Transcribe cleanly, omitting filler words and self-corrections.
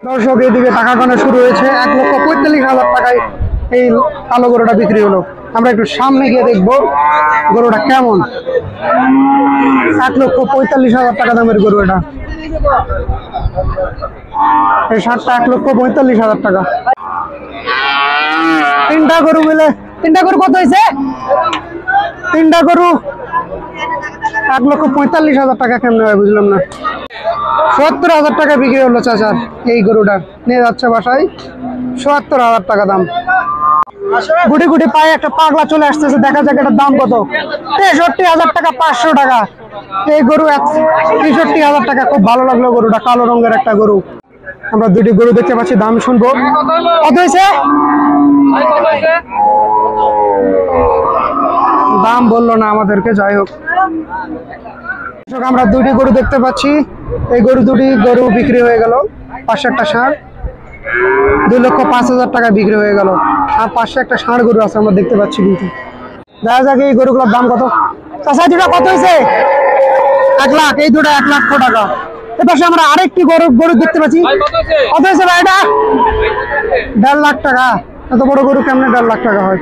দর্শক এদিকে টাকা গোনা শুরু হয়েছে। 1,45,000 টাকায় এই কালো গরুটা বিক্রি হলো। আমরা একটু সামনে গিয়ে দেখবো গরুটা কেমন। 1,45,000 টাকা দামের গরু এটা। এই ষাঁড়টা 1,45,000 টাকা। তিনটা গরু মিলে, তিনটা গরু কত হয়েছে? তিনটা গরু 1,45,000 টাকা। কেমন হয় বুঝলাম না। 70,000 টাকা বিক্রি হলো চাচার এই গরুটা। নিয়ে যাচ্ছে বাসায়, 70,000 টাকা দাম। গুটি গুটি পায়ে একটা পাগলা চলে আসতেছে, দেখা যাক এটার দাম কত। 63,000 টাকা, 500 টাকা এই গরু। 63,000 টাকা। খুব ভালো লাগলো গরুটা, কালো রঙের একটা গরু। আমরা দুটি গরু দেখতে পাচ্ছি, দাম শুনবো। কত হয়েছে? দাম বললো না আমাদেরকে, যাই হোক। আমরা দুটি গরু দেখতে পাচ্ছি, এই দুটি গরু বিক্রি হয়ে গেল। পাশে একটা ষাঁড় 2,05,000 টাকা বিক্রি হয়ে গেল। আর পাশে একটা ষাঁড় গরু আছে আমরা দেখতে পাচ্ছি। কিন্তু দেখা যাক এই গরুগুলোর দাম কত। চাচা দুটা কত হয়েছে? 1 লাখ। এই দুটা 1 লাখ টাকা। এর পাশে আমরা আরেকটি গরু দেখতে পাচ্ছি। কত হয়েছে ভাই এটা? 1.5 লাখ টাকা। এত বড় গরু কেমনে 1.5 লাখ টাকা হয়?